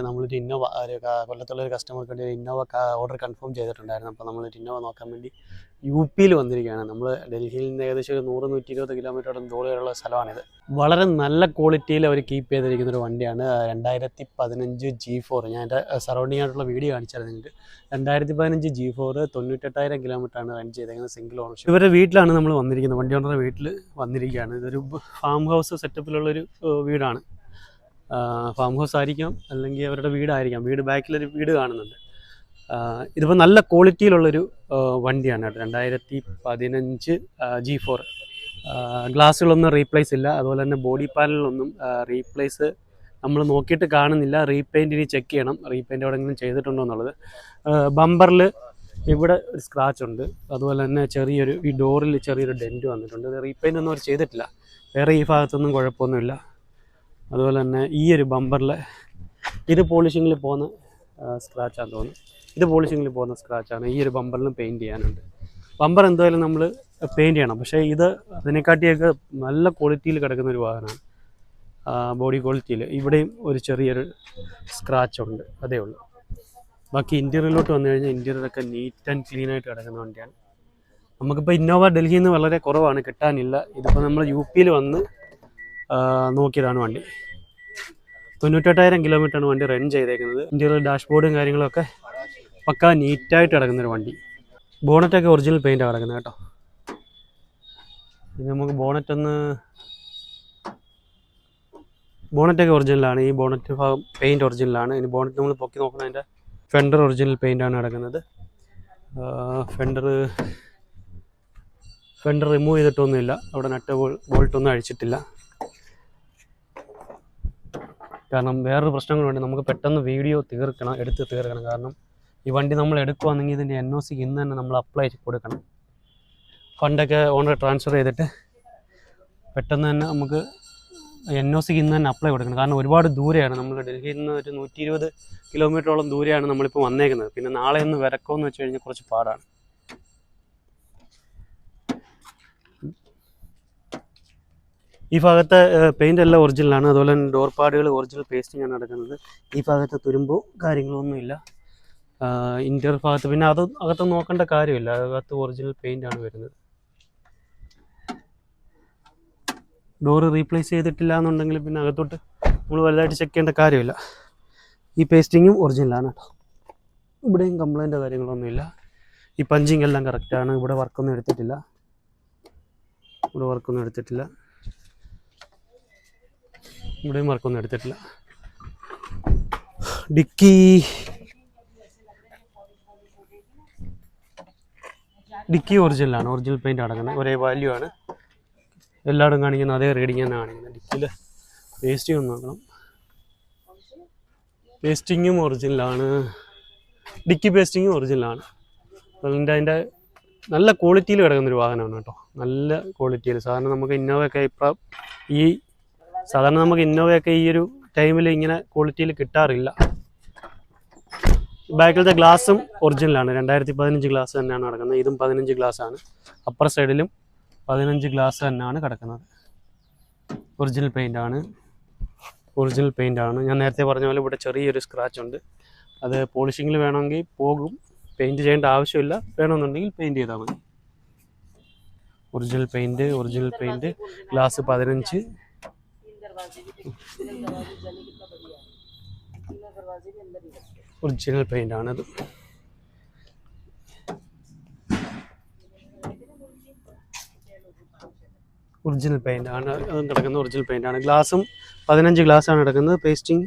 നമ്മളൊരു ഇന്നോവ കൊല്ലത്തുള്ള ഒരു കസ്റ്റമർക്ക് വേണ്ടി ഒരു ഇന്നോവ ഓർഡർ കൺഫേം ചെയ്തിട്ടുണ്ടായിരുന്നു. അപ്പോൾ നമ്മളൊരു ഇന്നോവ നോക്കാൻ വേണ്ടി യുപിയിൽ വന്നിരിക്കുകയാണ്. നമ്മൾ ഡൽഹിയിൽ നിന്ന് ഏകദേശം ഒരു 100-120 കിലോമീറ്ററോളം ദൂരെയുള്ള സ്ഥലമാണിത്. വളരെ നല്ല ക്വാളിറ്റിയിൽ അവർ കീപ്പ് ചെയ്തിരിക്കുന്നൊരു വണ്ടിയാണ്. 2015 G4. ഞാൻ എൻ്റെ സറൗണ്ടിങ് ആയിട്ടുള്ള വീഡിയോ കാണിച്ചായിരുന്നു നിങ്ങൾക്ക്. 2015 G4 98,000 കിലോമീറ്ററാണ് റൺ ചെയ്തേക്കുന്നത്, സിംഗിൾ ഓണർഷിപ്പ്. ഇവരുടെ വീട്ടിലാണ് നമ്മൾ വന്നിരിക്കുന്നത്, വണ്ടി ഓണറുടെ വീട്ടിൽ വന്നിരിക്കുകയാണ്. ഇതൊരു ഫാം ഹൗസ് സെറ്റപ്പിലുള്ളൊരു വീടാണ്. ഫാം ഹൗസ് ആയിരിക്കാം, അല്ലെങ്കിൽ അവരുടെ വീടായിരിക്കാം. ബാക്കിലൊരു വീട് കാണുന്നുണ്ട്. ഇതിപ്പോൾ നല്ല ക്വാളിറ്റിയിലുള്ളൊരു വണ്ടിയാണ് കേട്ടോ. 2015 G4. ഗ്ലാസ്സുകളൊന്നും റീപ്ലേസ് ഇല്ല, അതുപോലെ തന്നെ ബോഡി പാനലിലൊന്നും റീപ്ലേസ് നമ്മൾ നോക്കിയിട്ട് കാണുന്നില്ല. റീപെയിൻറ്റ് ഇനി ചെക്ക് ചെയ്യണം, റീപെയിൻറ്റ് എവിടെയെങ്കിലും ചെയ്തിട്ടുണ്ടോ എന്നുള്ളത്. ബമ്പറിൽ ഇവിടെ ഒരു സ്ക്രാച്ച് ഉണ്ട്, അതുപോലെ തന്നെ ഈ ഡോറിൽ ചെറിയൊരു ഡെൻറ്റ് വന്നിട്ടുണ്ട്. ഇത് റീപെയിൻ്റ് ഒന്നും അവർ ചെയ്തിട്ടില്ല. വേറെ ഈ ഭാഗത്തൊന്നും കുഴപ്പമൊന്നുമില്ല. അതുപോലെ തന്നെ ഈ ഒരു ബമ്പറിൽ ഇത് പോളിഷിങ്ങിൽ പോകുന്ന സ്ക്രാച്ചാണെന്ന് തോന്നുന്നു. ഇത് പോളിഷിങ്ങിൽ പോകുന്ന സ്ക്രാച്ചാണ്. ഈ ഒരു ബമ്പറിലും പെയിൻറ്റ് ചെയ്യാനുണ്ട്. ബമ്പർ എന്തായാലും നമ്മൾ പെയിൻറ്റ് ചെയ്യണം, പക്ഷേ ഇത് അതിനെക്കാട്ടിയൊക്കെ നല്ല ക്വാളിറ്റിയിൽ കിടക്കുന്ന ഒരു വാഹനമാണ്. ബോഡി ക്വാളിറ്റിയിൽ ഇവിടെയും ഒരു ചെറിയൊരു സ്ക്രാച്ചുണ്ട്, അതേ ഉള്ളൂ. ബാക്കി ഇൻറ്റീരിയറിലോട്ട് വന്നു കഴിഞ്ഞാൽ ഇൻറ്റീരിയറൊക്കെ നീറ്റ് ആൻഡ് ക്ലീൻ ആയിട്ട് കിടക്കുന്ന വണ്ടിയാണ്. നമുക്കിപ്പോൾ ഇന്നോവ ഡൽഹിയിൽ നിന്ന് വളരെ കുറവാണ്, കിട്ടാനില്ല. ഇതിപ്പോൾ നമ്മൾ യുപിയിൽ വന്ന് നോക്കിയതാണ് വണ്ടി. 98,000 കിലോമീറ്ററാണ് വണ്ടി റൺ ചെയ്തേക്കുന്നത്. ഇൻറ്റീരിയർ ഡാഷ്ബോർഡും കാര്യങ്ങളൊക്കെ പക്കാ നീറ്റായിട്ട് കിടക്കുന്നൊരു വണ്ടി. ബോണറ്റൊക്കെ ഒറിജിനൽ പെയിൻറ്റാണ് കിടക്കുന്നത് കേട്ടോ. ഇനി നമുക്ക് ബോണറ്റൊക്കെ ഒറിജിനലാണ്. ഈ ബോണറ്റ് ഭാഗം പെയിൻറ്റ് ഒറിജിനലാണ്. ഇനി ബോണറ്റ് നമ്മൾ പൊക്കി നോക്കണം, അതിൻ്റെ ഫെൻഡർ ഒറിജിനൽ പെയിൻറ്റാണ് കിടക്കുന്നത്. ഫെൻഡർ റിമൂവ് ചെയ്തിട്ടൊന്നുമില്ല, അവിടെ നട്ട് ബോൾട്ടൊന്നും അഴിച്ചിട്ടില്ല. കാരണം വേറൊരു പ്രശ്നങ്ങളുണ്ട്, നമുക്ക് പെട്ടെന്ന് വീഡിയോ എടുത്ത് തീർക്കണം. കാരണം ഈ വണ്ടി നമ്മൾ എടുക്കുകയാണെങ്കിൽ ഇതിൻ്റെ NOC ഇന്ന് തന്നെ നമ്മൾ അപ്ലൈ കൊടുക്കണം. ഫണ്ടൊക്കെ ഓണർ ട്രാൻസ്ഫർ ചെയ്തിട്ട് പെട്ടെന്ന് തന്നെ നമുക്ക് NOC ഇന്ന് തന്നെ അപ്ലൈ കൊടുക്കണം. കാരണം ഒരുപാട് ദൂരെയാണ്, നമ്മൾ ഡൽഹിയിൽ നിന്ന് ഒരു 120 കിലോമീറ്ററോളം ദൂരെയാണ് നമ്മളിപ്പോൾ വന്നേക്കുന്നത്. പിന്നെ നാളെ ഒന്ന് വരക്കുമെന്ന് വെച്ച് കഴിഞ്ഞാൽ കുറച്ച് പാടാണ്. ഈ ഭാഗത്തെ പെയിൻ്റ് എല്ലാം ഒറിജിനലാണ്. അതുപോലെ തന്നെ ഡോർ പാഡുകൾ ഒറിജിനൽ പേസ്റ്റിംഗ് ആണ് നടക്കുന്നത്. ഈ ഭാഗത്തെ തുരുമ്പോ കാര്യങ്ങളൊന്നുമില്ല. ഇൻറ്റീരിയർ ഭാഗത്ത് പിന്നെ അകത്ത് നോക്കേണ്ട കാര്യമില്ല, അകത്ത് ഒറിജിനൽ പെയിൻ്റ് ആണ് വരുന്നത്. ഡോറ് റീപ്ലേസ് ചെയ്തിട്ടില്ല എന്നുണ്ടെങ്കിൽ പിന്നെ അകത്തോട്ട് നമ്മൾ വലുതായിട്ട് ചെക്ക് ചെയ്യേണ്ട കാര്യമില്ല. ഈ പേസ്റ്റിങ്ങും ഒറിജിനലാണ് കേട്ടോ. ഇവിടെയും കംപ്ലൈൻറ്റോ കാര്യങ്ങളൊന്നുമില്ല. ഈ പഞ്ചിങ് എല്ലാം കറക്റ്റാണ്. ഇവിടെ വർക്കൊന്നും എടുത്തിട്ടില്ല. ഇവിടെയും വർക്കൊന്നും എടുത്തിട്ടില്ല. ഡിക്കി ഒറിജിനലാണ്, ഒറിജിനൽ പെയിൻ്റ് അടങ്ങുന്നത്. ഒരേ വാല്യൂ ആണ്, എല്ലായിടും കാണിക്കുന്ന അതേ റീഡിങ് തന്നെ കാണിക്കുന്നത്. ഡിക്കിയിൽ പേസ്റ്റിംഗ് ഒന്ന് നോക്കണം. പേസ്റ്റിങ്ങും ഒറിജിനലാണ്, ഡിക്കി പേസ്റ്റിങ്ങും ഒറിജിനലാണ്. അതിൻ്റെ നല്ല ക്വാളിറ്റിയിൽ കിടക്കുന്നൊരു വാഹനമാണ് കേട്ടോ, നല്ല ക്വാളിറ്റിയിൽ. സാധാരണ നമുക്ക് ഇന്നോവയൊക്കെ ഈ ഒരു ടൈമിൽ ഇങ്ങനെ ക്വാളിറ്റിയിൽ കിട്ടാറില്ല. ബാക്കിലത്തെ ഗ്ലാസും ഒറിജിനലാണ്. 2015 ഗ്ലാസ് തന്നെയാണ് കിടക്കുന്നത്. ഇതും 15 ഗ്ലാസ്സാണ്. അപ്പർ സൈഡിലും 15 ഗ്ലാസ് തന്നെയാണ് കിടക്കുന്നത്. ഒറിജിനൽ പെയിൻ്റാണ്. ഞാൻ നേരത്തെ പറഞ്ഞ പോലെ ഇവിടെ ചെറിയൊരു സ്ക്രാച്ച് ഉണ്ട്. അത് പോളിഷിങ്ങിൽ വേണമെങ്കിൽ പോകും, പെയിൻറ്റ് ചെയ്യേണ്ട ആവശ്യമില്ല. വേണമെന്നുണ്ടെങ്കിൽ പെയിൻറ്റ് ചെയ്താൽ മതി. Original paint. ഗ്ലാസ് 15. ഒറിജിനൽ പെയിൻ്റാണത്. ഒറിജിനൽ പെയിൻ്റാണ് അതും കിടക്കുന്നത്. ഒറിജിനൽ പെയിൻ്റാണ്. ഗ്ലാസും 15 ഗ്ലാസ്സാണ് കിടക്കുന്നത്. പേസ്റ്റിംഗ്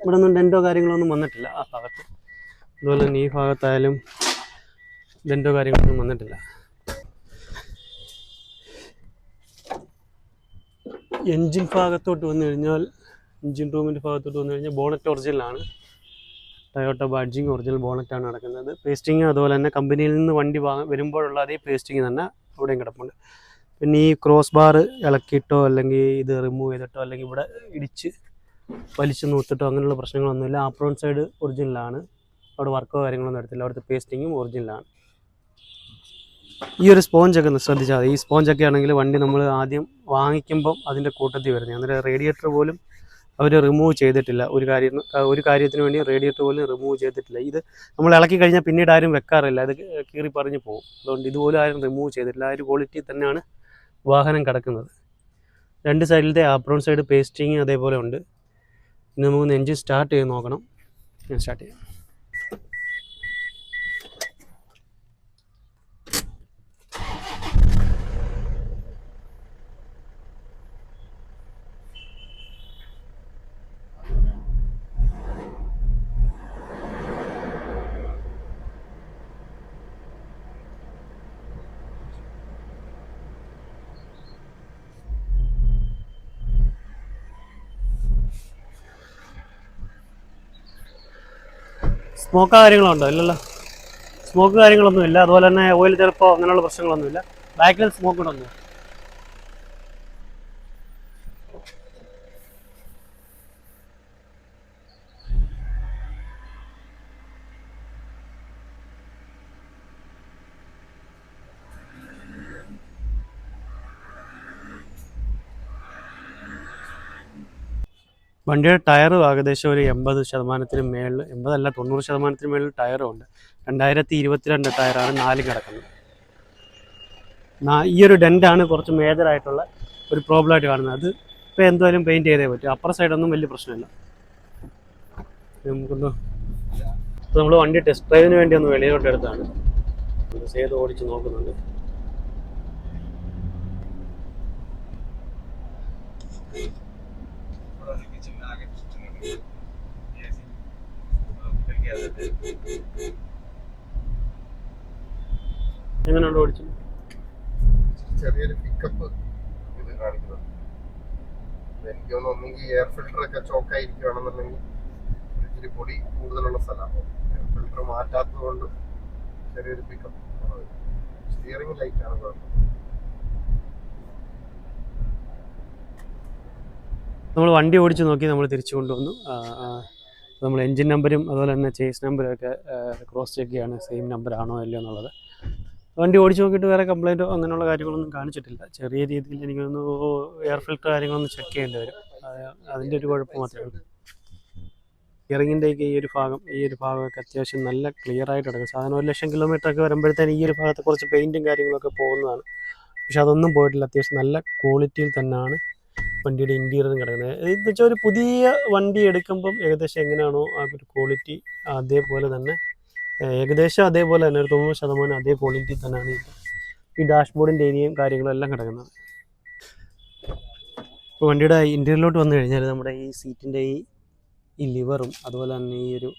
ഇവിടെ ഒന്നും ഡെൻറ്റോ കാര്യങ്ങളൊന്നും വന്നിട്ടില്ല ആ ഭാഗത്ത്. അതുപോലെ തന്നെ ഈ ഭാഗത്തായാലും ഡെൻറ്റോ കാര്യങ്ങളൊന്നും വന്നിട്ടില്ല. എൻജിൻ റൂമിൻ്റെ ഭാഗത്തോട്ട് വന്നു കഴിഞ്ഞാൽ ബോണറ്റ് ഒറിജിനലാണ്. ടൊയോട്ട ബാഡ്ജിങ് ഒറിജിനൽ ബോണറ്റാണ് നടക്കുന്നത്. പേസ്റ്റിങ് അതുപോലെ തന്നെ കമ്പനിയിൽ നിന്ന് വണ്ടി വരുമ്പോഴുള്ള അതേ പേസ്റ്റിങ് തന്നെ അവിടെയും കിടപ്പുണ്ട്. പിന്നെ ഈ ക്രോസ് ബാർ ഇളക്കിയിട്ടോ അല്ലെങ്കിൽ ഇത് റിമൂവ് ചെയ്തിട്ടോ അല്ലെങ്കിൽ ഇവിടെ ഇടിച്ച് വലിച്ചു നൂത്തിട്ടോ അങ്ങനെയുള്ള പ്രശ്നങ്ങളൊന്നുമില്ല. ആപ്രോൺ സൈഡ് ഒറിജിനലാണ്, അവിടെ വർക്കോ കാര്യങ്ങളൊന്നും എടുത്തില്ല. അവിടുത്തെ പേസ്റ്റിങ്ങും ഒറിജിനലാണ്. ഈ ഒരു സ്പോഞ്ചൊക്കെ ഒന്ന് ശ്രദ്ധിച്ചാൽ മതി. ഈ സ്പോഞ്ചൊക്കെ ആണെങ്കിൽ വണ്ടി നമ്മൾ ആദ്യം വാങ്ങിക്കുമ്പം അതിൻ്റെ കൂട്ടത്തിൽ വരുന്നത്. അന്നേരം റേഡിയേറ്റർ പോലും അവർ റിമൂവ് ചെയ്തിട്ടില്ല. ഒരു കാര്യത്തിന് വേണ്ടി റേഡിയേറ്റർ പോലും റിമൂവ് ചെയ്തിട്ടില്ല. ഇത് നമ്മൾ ഇളക്കി കഴിഞ്ഞാൽ പിന്നീട് ആരും വെക്കാറില്ല, അത് കീറി പറഞ്ഞു പോകും. അതുകൊണ്ട് ഇതുപോലും ആരും റിമൂവ് ചെയ്തിട്ടില്ല. ആ ഒരു ക്വാളിറ്റി തന്നെയാണ് വാഹനം കിടക്കുന്നത്. രണ്ട് സൈഡിലത്തെ ആപ്രോൺ സൈഡ് പേസ്റ്റിങ് അതേപോലെ ഉണ്ട്. ഇനി നമുക്ക് എൻജിൻ സ്റ്റാർട്ട് ചെയ്ത് നോക്കണം. ഞാൻ സ്റ്റാർട്ട് ചെയ്യാം. സ്മോക്ക് കാര്യങ്ങളുണ്ടോ? ഇല്ലല്ലോ, സ്മോക്ക് കാര്യങ്ങളൊന്നുമില്ല. അതുപോലെ തന്നെ ഓയിൽ ചിലപ്പോൾ അങ്ങനെയുള്ള പ്രശ്നങ്ങളൊന്നുമില്ല. ബാക്കിൽ സ്മോക്ക് കൂടെ ഒന്നും. വണ്ടിയുടെ ടയറും ഏകദേശം ഒരു 80% മേളിൽ, 80 അല്ല 90% മേളിൽ ടയറും ഉണ്ട്. 2022 ടയറാണ് 4 കിടക്കുന്നത്. ഈ ഒരു ഡെൻറ്റാണ് കുറച്ച് മേജറായിട്ടുള്ള ഒരു പ്രോബ്ലമായിട്ട് കാണുന്നത്. അത് ഇപ്പോൾ എന്തായാലും പെയിൻറ്റ് ചെയ്തേ പറ്റും. അപ്പുറ സൈഡൊന്നും വലിയ പ്രശ്നമില്ല. നമുക്കൊന്ന് ഇപ്പോൾ നമ്മൾ വണ്ടി ടെസ്റ്റ് ഡ്രൈവിന് വേണ്ടി ഒന്ന് വെളിയിലോട്ട് എടുത്താണ്. ചെയ്ത് ഓടിച്ച് നോക്കുന്നുണ്ട്. എങ്ങനെയുണ്ട് ഓടിച്ചു? ചെറിയൊരു പിക്കപ്പ് ഇത് കാണിക്കുന്നത്. എനിക്ക് തോന്നുന്നു ഒന്നെങ്കിൽ എയർ ഫിൽറ്റർ ഒക്കെ ചോക്കായിരിക്കുകയാണെന്നുണ്ടെങ്കിൽ ഇച്ചിരി പൊടി കൂടുതലുള്ള സ്ഥലമാണ്. എയർ ഫിൽറ്റർ മാറ്റാത്തത് കൊണ്ട് ചെറിയൊരു പിക്കപ്പ്. സ്റ്റിയറിംഗ് ലൈറ്റാണ് കുഴപ്പം. നമ്മൾ വണ്ടി ഓടിച്ച് നോക്കി നമ്മൾ തിരിച്ചു കൊണ്ടുവന്നു. നമ്മൾ എൻജിൻ നമ്പരും അതുപോലെ തന്നെ ചേസ് നമ്പരും ഒക്കെ ക്രോസ് ചെക്ക് ചെയ്യാണ്, സെയിം നമ്പർ ആണോ അല്ലയോ എന്നുള്ളത്. വണ്ടി ഓടിച്ച് നോക്കിയിട്ട് വേറെ കംപ്ലൈൻറ്റോ അങ്ങനെയുള്ള കാര്യങ്ങളൊന്നും കാണിച്ചിട്ടില്ല. ചെറിയ രീതിയിൽ എനിക്കൊന്ന് എയർ ഫിൽറ്റർ കാര്യങ്ങളൊന്ന് ചെക്ക് ചെയ്യേണ്ടി വരും. അതിൻ്റെ ഒരു കുഴപ്പം മാത്രമേ ഉള്ളൂ. സ്റ്റിയറിങ്ങിൻ്റെയൊക്കെ ഈ ഒരു ഭാഗമൊക്കെ അത്യാവശ്യം നല്ല ക്ലിയർ ആയിട്ട് കിടക്കും. സാധാരണ 1,00,000 കിലോമീറ്ററൊക്കെ വരുമ്പോഴത്തേന് ഈ ഒരു ഭാഗത്ത് കുറച്ച് പെയിൻറ്റും കാര്യങ്ങളൊക്കെ പോകുന്നതാണ്. പക്ഷെ അതൊന്നും പോയിട്ടില്ല. അത്യാവശ്യം നല്ല ക്വാളിറ്റിയിൽ തന്നെയാണ് വണ്ടിയുടെ ഇൻറ്റീരിയറും കിടക്കുന്നത്. എന്ന് വെച്ചാൽ ഒരു പുതിയ വണ്ടി എടുക്കുമ്പം ഏകദേശം എങ്ങനെയാണോ ആ ഒരു ക്വാളിറ്റി അതേപോലെ തന്നെ ഒരു 90% അതേ ക്വാളിറ്റി തന്നെയാണ് ഈ ഡാഷ്ബോർഡിൻ്റെ ഏരിയയും കാര്യങ്ങളും എല്ലാം കിടക്കുന്നത്. ഇപ്പോൾ വണ്ടിയുടെ ഇൻറ്റീരിയറിലോട്ട് വന്നു കഴിഞ്ഞാൽ നമ്മുടെ ഈ സീറ്റിൻ്റെ ഈ ലിവറും അതുപോലെ തന്നെ ഈ ഒരു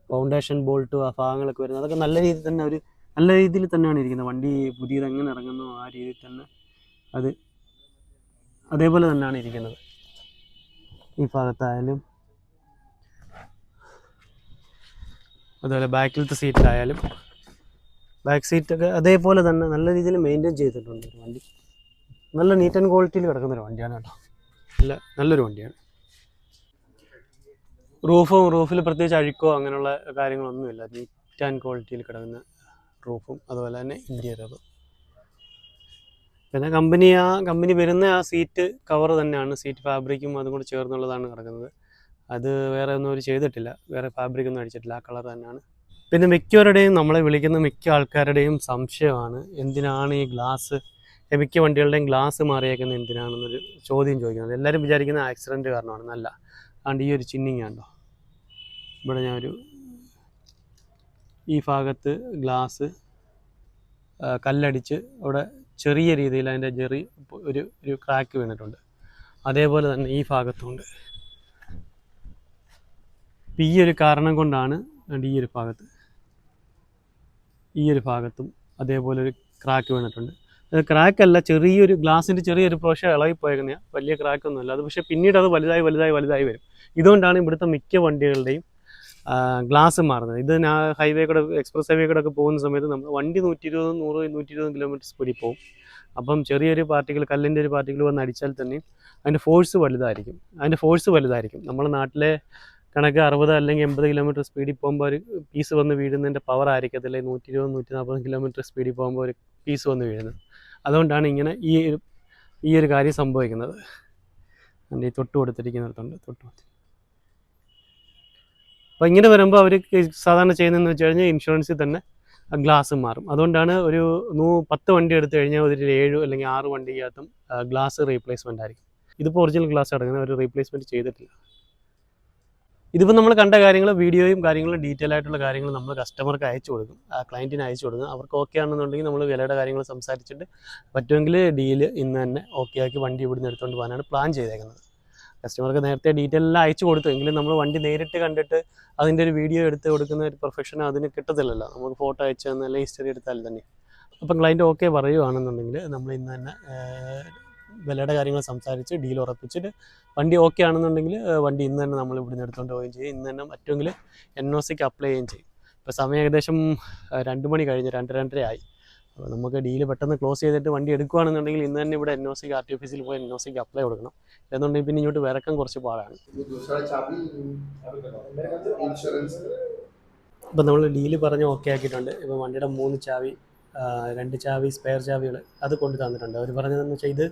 ഫൗണ്ടേഷൻ ബോൾട്ടും ആ ഭാഗങ്ങളൊക്കെ വരുന്നത് അതൊക്കെ നല്ല രീതിയിൽ തന്നെയാണ് ഇരിക്കുന്നത്. വണ്ടി പുതിയത് എങ്ങനെ ഇറങ്ങുന്നു ആ രീതിയിൽ തന്നെ അത് അതേപോലെ തന്നെയാണ് ഇരിക്കുന്നത്. ഈ ഭാഗത്തായാലും അതുപോലെ ബാക്കിലത്തെ സീറ്റിലായാലും ബാക്ക് സീറ്റൊക്കെ അതേപോലെ തന്നെ നല്ല രീതിയിൽ മെയിൻറ്റെയിൻ ചെയ്തിട്ടുണ്ട്. വണ്ടി നല്ല നീറ്റ് ആൻഡ് ക്വാളിറ്റിയിൽ കിടക്കുന്നൊരു വണ്ടിയാണ് കേട്ടോ. നല്ലൊരു വണ്ടിയാണ്. റൂഫിൽ പ്രത്യേകിച്ച് അഴുക്കോ അങ്ങനെയുള്ള കാര്യങ്ങളൊന്നുമില്ല. നീറ്റ് ആൻഡ് ക്വാളിറ്റിയിൽ കിടക്കുന്ന റൂഫും അതുപോലെ തന്നെ ഇൻറ്റീരിയറും. പിന്നെ കമ്പനി വരുന്ന ആ സീറ്റ് കവർ തന്നെയാണ്, സീറ്റ് ഫാബ്രിക്കും അതും കൂടി ചേർന്നുള്ളതാണ് കിടക്കുന്നത്. അത് വേറെ ഒന്നും അവർ ചെയ്തിട്ടില്ല, വേറെ ഫാബ്രിക് ഒന്നും അടിച്ചിട്ടില്ല, ആ കളർ തന്നെയാണ്. പിന്നെ നമ്മളെ വിളിക്കുന്ന മിക്ക ആൾക്കാരുടെയും സംശയമാണ് എന്തിനാണ് ഈ മിക്ക വണ്ടികളുടെയും ഗ്ലാസ് മാറിയേക്കുന്നത് എന്തിനാണെന്നൊരു ചോദ്യം ചോദിക്കുന്നത്. എല്ലാവരും വിചാരിക്കുന്ന ആക്സിഡൻറ്റ് കാരണമാണ്. നല്ല അതുകൊണ്ട് ഈ ഒരു ചിഹ്നിങ് കണ്ടോ, ഇവിടെ ഈ ഭാഗത്ത് ഗ്ലാസ് കല്ലടിച്ച് അവിടെ ചെറിയ രീതിയിൽ അതിൻ്റെ ഒരു ക്രാക്ക് വീണിട്ടുണ്ട്. അതേപോലെ തന്നെ ഈ ഭാഗത്തുമുണ്ട്. ഈ ഒരു കാരണം കൊണ്ടാണ് ഈ ഒരു ഭാഗത്തും അതേപോലെ ഒരു ക്രാക്ക് വീണിട്ടുണ്ട്. അത് ക്രാക്കല്ല, ഗ്ലാസിൻ്റെ ചെറിയൊരു പോർഷൻ ഇളകിപ്പോയേക്കുന്നതാണ്, വലിയ ക്രാക്കൊന്നുമല്ല. അത് പക്ഷേ പിന്നീട് അത് വലുതായി വരും. ഇതുകൊണ്ടാണ് ഇവിടുത്തെ മിക്ക വണ്ടികളുടെയും ഗ്ലാസ് മാറുന്നത്. ഇത് എക്സ്പ്രസ് ഹൈവേ കൂടെ ഒക്കെ പോകുന്ന സമയത്ത് നമ്മൾ വണ്ടി 120 കിലോമീറ്റർ സ്പീഡിൽ പോകും. അപ്പം ചെറിയൊരു കല്ലിൻ്റെ ഒരു പാർട്ടിക്കിൾ വന്ന് അടിച്ചാൽ തന്നെ അതിൻ്റെ ഫോഴ്സ് വലുതായിരിക്കും. നമ്മുടെ നാട്ടിലെ കണക്ക് 60 അല്ലെങ്കിൽ 80 കിലോമീറ്റർ സ്പീഡിൽ പോകുമ്പോൾ ഒരു പീസ് വന്ന് വീഴുന്നതിൻ്റെ പവർ ആയിരിക്കത്തില്ല 120-140 കിലോമീറ്റർ സ്പീഡിൽ പോകുമ്പോൾ ഒരു പീസ് വന്ന് വീഴുന്നത്. അതുകൊണ്ടാണ് ഇങ്ങനെ ഈ ഒരു കാര്യം സംഭവിക്കുന്നത്. എൻ്റെ ഈ തൊട്ട് കൊടുത്തിരിക്കുന്നിടത്തുണ്ട് അപ്പോൾ ഇങ്ങനെ വരുമ്പോൾ അവർ സാധാരണ ചെയ്യുന്നതെന്ന് വെച്ച് കഴിഞ്ഞാൽ ഇൻഷുറൻസിൽ തന്നെ ഗ്ലാസ് മാറും. അതുകൊണ്ടാണ് ഒരു 10 വണ്ടി എടുത്തു കഴിഞ്ഞാൽ ഒരു 7 അല്ലെങ്കിൽ 6 വണ്ടിക്കകത്തും ഗ്ലാസ് റീപ്ലേസ്മെൻ്റ് ആയിരിക്കും. ഇതിപ്പോൾ ഒറിജിനൽ ഗ്ലാസ് അടങ്ങുന്ന ഒരു റീപ്ലേസ്മെൻറ്റ് ചെയ്തിട്ടില്ല. ഇതിപ്പോൾ നമ്മൾ കണ്ട കാര്യങ്ങൾ വീഡിയോയും കാര്യങ്ങളും ഡീറ്റെയിൽ ആയിട്ടുള്ള കാര്യങ്ങൾ നമ്മൾ കസ്റ്റമർക്ക് അയച്ചു കൊടുക്കും, ക്ലയൻറ്റിന് അയച്ചു കൊടുക്കും. അവർക്ക് ഓക്കെ ആണെന്നുണ്ടെങ്കിൽ നമ്മൾ വിലയുടെ കാര്യങ്ങൾ സംസാരിച്ചിട്ട് പറ്റുമെങ്കിൽ ഡീല് ഇന്ന് തന്നെ ഓക്കെ ആക്കി വണ്ടി ഇവിടുന്ന് എടുത്തുകൊണ്ട് പോകാനാണ് പ്ലാൻ ചെയ്തേക്കുന്നത്. കസ്റ്റമർക്ക് നേരത്തെ ഡീറ്റെയിൽ എല്ലാം അയച്ചു കൊടുത്തു, എങ്കിലും നമ്മൾ വണ്ടി നേരിട്ട് കണ്ടിട്ട് അതിൻ്റെ ഒരു വീഡിയോ എടുത്ത് കൊടുക്കുന്ന ഒരു പെർഫെക്ഷൻ അതിന് കിട്ടത്തില്ലല്ലോ. നമുക്ക് ഫോട്ടോ അയച്ചു തന്നല്ല ഹിസ്റ്ററി എടുത്താൽ തന്നെ. അപ്പം ക്ലയൻറ്റ് ഓക്കെ പറയുകയാണെന്നുണ്ടെങ്കിൽ നമ്മൾ ഇന്ന് തന്നെ വിലയുടെ കാര്യങ്ങൾ സംസാരിച്ച് ഡീൽ ഉറപ്പിച്ചിട്ട് വണ്ടി ഓക്കെ ആണെന്നുണ്ടെങ്കിൽ വണ്ടി ഇന്ന് തന്നെ നമ്മൾ ഇവിടുന്ന് എടുത്തുകൊണ്ട് പോവുകയും ചെയ്യും. ഇന്ന് തന്നെ പറ്റുമെങ്കിൽ NOCക്ക് അപ്ലൈ ചെയ്യുകയും ചെയ്യും. ഇപ്പോൾ സമയം ഏകദേശം 2 മണി കഴിഞ്ഞ് 2-2:30 ആയി. അപ്പോൾ നമുക്ക് ഡീല് പെട്ടെന്ന് ക്ലോസ് ചെയ്തിട്ട് വണ്ടി എടുക്കുകയാണെന്നുണ്ടെങ്കിൽ ഇന്ന് തന്നെ ഇവിടെ NOCക്ക് RT ഓഫീസിൽ പോയി NOCക്ക് അപ്ലൈ കൊടുക്കണം. എന്നുണ്ടെങ്കിൽ പിന്നെ ഇങ്ങോട്ട് വരക്കാൻ കുറച്ച് പാടാണ്. അപ്പോൾ നമ്മൾ ഡീല് പറഞ്ഞ് ഓക്കെ ആക്കിയിട്ടുണ്ട്. ഇപ്പോൾ വണ്ടിയുടെ 3 ചാവി 2 ചാവി സ്പെയർ ചാവികൾ അത് കൊണ്ട് തന്നിട്ടുണ്ട്. അവർ പറഞ്ഞതെന്ന് വെച്ചാൽ ഇത്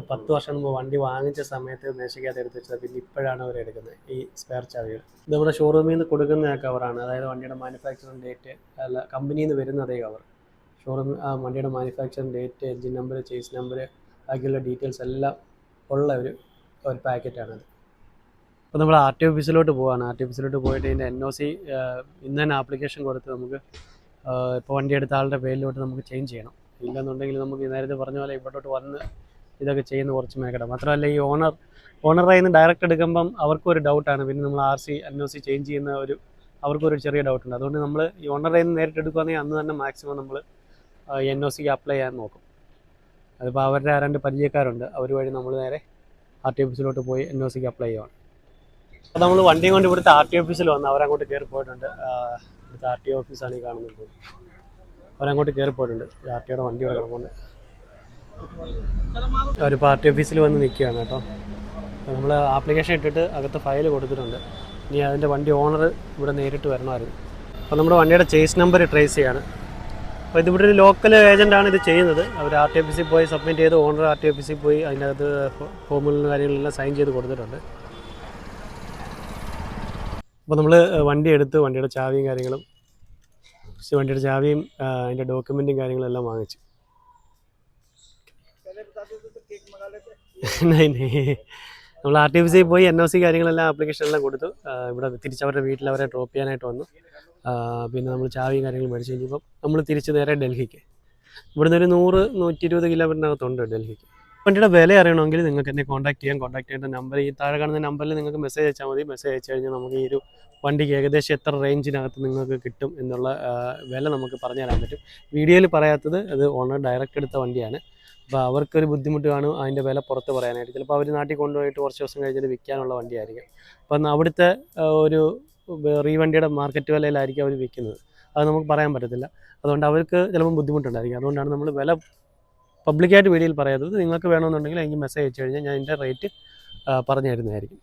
10 വർഷം മുമ്പ് വണ്ടി വാങ്ങിച്ച സമയത്ത് മേശയ്ക്കകത്ത് എടുത്ത് വെച്ചത്. പിന്നെ ഇപ്പോഴാണ് അവർ എടുക്കുന്നത് ഈ സ്പെയർ ചാവികൾ. ഇത് നമ്മുടെ ഷോറൂമിൽ നിന്ന് കൊടുക്കുന്ന കവറാണ്. അതായത് വണ്ടിയുടെ മാനുഫാക്ചറിങ് ഡേറ്റ് അല്ല കമ്പനിയിൽ നിന്ന് വരുന്ന അതേ കവർ. വണ്ടിയുടെ manufacturing date, engine number, chase number, ബാക്കിയുള്ള ഡീറ്റെയിൽസ് എല്ലാം ഉള്ള ഒരു പാക്കറ്റാണത്. അപ്പോൾ നമ്മൾ RT ഓഫീസിലോട്ട് പോവാണ്. RT ഓഫീസിലോട്ട് പോയിട്ട് ഇതിൻ്റെ NOC ഇന്ന് തന്നെ ആപ്ലിക്കേഷൻ കൊടുത്ത് നമുക്ക് ഇപ്പോൾ വണ്ടി എടുത്ത ആളുടെ പേരിലോട്ട് നമുക്ക് ചേഞ്ച് ചെയ്യണം. ഇല്ലെന്നുണ്ടെങ്കിൽ നമുക്ക് നേരത്തെ പറഞ്ഞ പോലെ ഇവിടോട്ട് വന്ന് ഇതൊക്കെ ചെയ്യുന്ന കുറച്ച് മേഖല. മാത്രമല്ല ഈ ഓണറായി നിന്ന് ഡയറക്റ്റ് എടുക്കുമ്പം അവർക്കൊരു ഡൗട്ടാണ്. പിന്നെ നമ്മൾ RC NOC ചേഞ്ച് ചെയ്യുന്ന അവർക്കൊരു ചെറിയ ഡൗട്ടുണ്ട്. അതുകൊണ്ട് നമ്മൾ ഈ ഓണറായി നിന്ന് നേരിട്ട് എടുക്കുകയാണെങ്കിൽ അന്ന് തന്നെ മാക്സിമം നമ്മൾ NOCക്ക് അപ്ലൈ ചെയ്യാൻ നോക്കും. അതിപ്പോൾ അവരുടെ 2 പരിചയക്കാരുണ്ട്, അവർ വഴി നമ്മൾ നേരെ RT ഓഫീസിലോട്ട് പോയി NOCക്ക് അപ്ലൈ ചെയ്യുവാണ്. അപ്പോൾ നമ്മൾ വണ്ടിയും കൊണ്ട് ഇവിടുത്തെ RT ഓഫീസിൽ വന്ന് അവരങ്ങോട്ട് കയറി പോയിട്ടുണ്ട്. ഇവിടുത്തെ RT ഓഫീസാണ് ഈ കാണുന്നത്. അവരങ്ങോട്ട് കയറി പോയിട്ടുണ്ട്. RTയുടെ വണ്ടി ഇവിടെ കിടപ്പുണ്ട്. അവരിപ്പോൾ RT ഓഫീസിൽ വന്ന് നിൽക്കുകയാണ് കേട്ടോ. നമ്മൾ ആപ്ലിക്കേഷൻ ഇട്ടിട്ട് അകത്ത് ഫയൽ കൊടുത്തിട്ടുണ്ട്. ഇനി അതിൻ്റെ വണ്ടി ഓണർ ഇവിടെ നേരിട്ട് വരണമായിരുന്നു. അപ്പോൾ നമ്മുടെ വണ്ടിയുടെ ചേസ് നമ്പർ ട്രേസ് ചെയ്യാണ്. അപ്പോൾ ഇതിവിടെ ഒരു ലോക്കൽ ഏജൻറ്റാണ് ഇത് ചെയ്യുന്നത്. അവർ RT ഓഫീസിൽ പോയി സബ്മിറ്റ് ചെയ്ത് ഓണർ RT ഓഫീസിൽ പോയി അതിനകത്ത് ഫോമുകളും കാര്യങ്ങളെല്ലാം സൈൻ ചെയ്ത് കൊടുത്തിട്ടുണ്ട്. അപ്പോൾ നമ്മൾ വണ്ടി എടുത്ത് വണ്ടിയുടെ ചാവിയും കാര്യങ്ങളും അതിൻ്റെ ഡോക്യുമെൻറ്റും കാര്യങ്ങളെല്ലാം വാങ്ങിച്ചു. നമ്മൾ RT ഓഫീസിൽ പോയി NOC കാര്യങ്ങളെല്ലാം ആപ്ലിക്കേഷനെല്ലാം കൊടുത്തു. ഇവിടെ തിരിച്ചവരുടെ വീട്ടിൽ അവരെ ഡ്രോപ്പ് ചെയ്യാനായിട്ട് വന്നു. പിന്നെ നമ്മൾ ചാവിയും കാര്യങ്ങളും മേടിച്ച് കഴിഞ്ഞപ്പോൾ നമ്മൾ തിരിച്ച് നേരെ ഡൽഹിക്ക്. ഇവിടുന്ന് ഒരു 100-120 കിലോമീറ്ററിനകത്തുണ്ട് ഡൽഹിക്ക്. വണ്ടിയുടെ വില അറിയണമെങ്കിൽ നിങ്ങൾക്ക് എന്നെ കോൺടാക്ട് ചെയ്യേണ്ട നമ്പർ ഈ താഴെ കാണുന്ന നമ്പറിൽ നിങ്ങൾക്ക് മെസ്സേജ് അയച്ചാൽ മതി. മെസ്സേജ് അയച്ചു കഴിഞ്ഞാൽ നമുക്ക് ഈ ഒരു വണ്ടിക്ക് ഏകദേശം എത്ര റേഞ്ചിനകത്ത് നിങ്ങൾക്ക് കിട്ടും എന്നുള്ള വില നമുക്ക് പറഞ്ഞു തരാൻ പറ്റും. വീഡിയോയിൽ പറയാത്തത് അത് ഓണർ ഡയറക്റ്റ് എടുത്ത വണ്ടിയാണ്. അപ്പോൾ അവർക്കൊരു ബുദ്ധിമുട്ട് കാണും അതിൻ്റെ വില പുറത്ത് പറയാനായിട്ട്. ചിലപ്പോൾ അവർ നാട്ടിൽ കൊണ്ടുപോയിട്ട് കുറച്ച് ദിവസം കഴിഞ്ഞിട്ട് വിൽക്കാനുള്ള വണ്ടിയായിരിക്കും. അപ്പം അവിടുത്തെ ഒരു വണ്ടിയുടെ മാർക്കറ്റ് വിലയിലായിരിക്കും അവർ വിൽക്കുന്നത്. അത് നമുക്ക് പറയാൻ പറ്റത്തില്ല. അതുകൊണ്ട് അവർക്ക് ചിലപ്പോൾ ബുദ്ധിമുട്ടുണ്ടായിരിക്കും. അതുകൊണ്ടാണ് നമ്മൾ വില പബ്ലിക്കായിട്ട് വീഡിയോയിൽ പറയാത്തത്. നിങ്ങൾക്ക് വേണമെന്നുണ്ടെങ്കിൽ എനിക്ക് മെസ്സേജ് അയച്ചു കഴിഞ്ഞാൽ ഞാൻ ഇതിൻ്റെ റേറ്റ് പറഞ്ഞു തരുന്നതായിരിക്കും.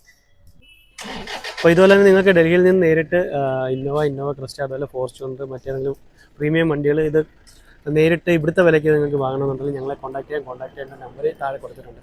അപ്പോൾ ഇതുപോലെ തന്നെ നിങ്ങൾക്ക് ഡൽഹിയിൽ നിന്ന് നേരിട്ട് ഇന്നോവ ക്രിസ്റ്റ, അതുപോലെ ഫോർച്യൂണർ, മറ്റേതെങ്കിലും പ്രീമിയം വണ്ടികൾ ഇത് നേരിട്ട് ഇവിടുത്തെ വിലയ്ക്ക് നിങ്ങൾക്ക് വാങ്ങണമെന്നുണ്ടെങ്കിൽ ഞങ്ങളെ കോൺടാക്ട് ചെയ്യേണ്ട നമ്പർ താഴെ കൊടുത്തിട്ടുണ്ട്.